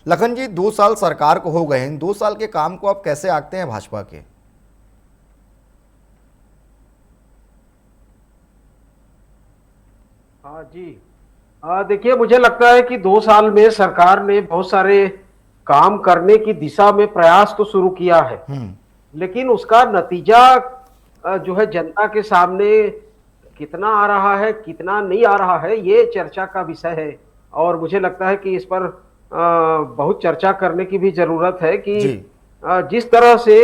लखन जी, 2 साल सरकार को हो गए हैं, 2 साल के काम को आप कैसे आंकते हैं भाजपा के? हाँ जी। देखिए, मुझे लगता है कि 2 साल में सरकार ने बहुत सारे काम करने की दिशा में प्रयास तो शुरू किया है, हम्म। लेकिन उसका नतीजा जो है जनता के सामने कितना आ रहा है, कितना नहीं आ रहा है, ये चर्चा का विषय है। और मुझे लगता है कि इस पर बहुत चर्चा करने की भी जरूरत है कि जी। जिस तरह से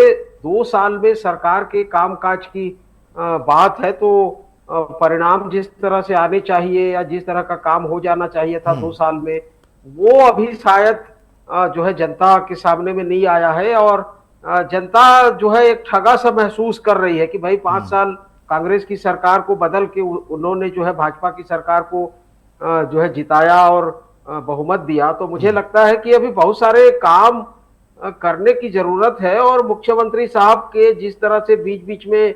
2 साल में सरकार के कामकाज की बात है, तो परिणाम जिस तरह से आने चाहिए या जिस तरह का काम हो जाना चाहिए था हम्म। 2 साल में, वो अभी शायद जो है जनता के सामने में नहीं आया है। और जनता जो है एक ठगा सा महसूस कर रही है कि भाई 5 साल कांग्रेस की सरकार को बदल के उन्होंने जो है भाजपा की सरकार को जो है जिताया और बहुमत दिया। तो मुझे हम्म। लगता है कि अभी बहुत सारे काम करने की जरूरत है। और मुख्यमंत्री साहब के जिस तरह से बीच बीच में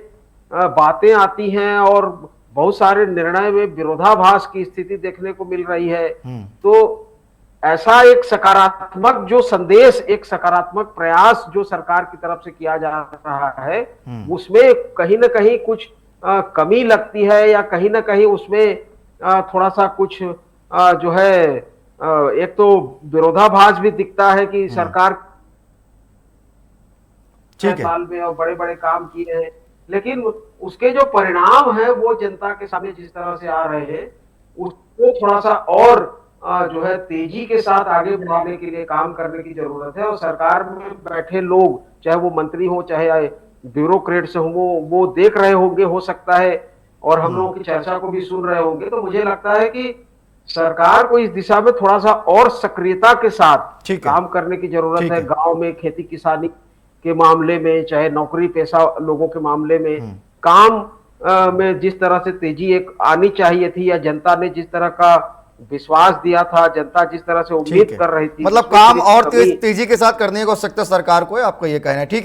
बातें आती हैं और बहुत सारे निर्णय में विरोधाभास की स्थिति देखने को मिल रही है, हम्म। तो ऐसा एक सकारात्मक जो संदेश, एक सकारात्मक प्रयास जो सरकार की तरफ से किया जा रहा है, हम्म। उसमें कहीं ना कहीं कुछ कमी लगती है, या कहीं ना कहीं उसमें थोड़ा सा कुछ जो है एक तो विरोधाभास भी दिखता है कि हम्म। सरकार ठीक है। साल में और बड़े बड़े काम किए हैं, लेकिन उसके जो परिणाम है वो जनता के सामने जिस तरह से आ रहे हैं, उसको थोड़ा सा और जो है तेजी के साथ आगे बढ़ाने के लिए काम करने की जरूरत है। और सरकार में बैठे लोग, चाहे वो मंत्री हो चाहे ब्यूरोक्रेट्स हो, वो देख रहे होंगे हो सकता है, और हम हम्म। लोगों की चर्चा को भी सुन रहे होंगे। तो मुझे लगता है कि सरकार को इस दिशा में थोड़ा सा और सक्रियता के साथ ठीक है। काम करने की जरूरत ठीक है। है। गांव में खेती किसानी के मामले में, चाहे नौकरी पेशा लोगों के मामले में, हम्म। काम में जिस तरह से तेजी एक आनी चाहिए थी, या जनता ने जिस तरह का विश्वास दिया था, जनता जिस तरह से ठीक उम्मीद है। कर रही थी, मतलब उसमें काम थोड़ी सी और कमी। तेजी के साथ करने की आवश्यकता सरकार को है, आपका ये कहना है? ठीक है।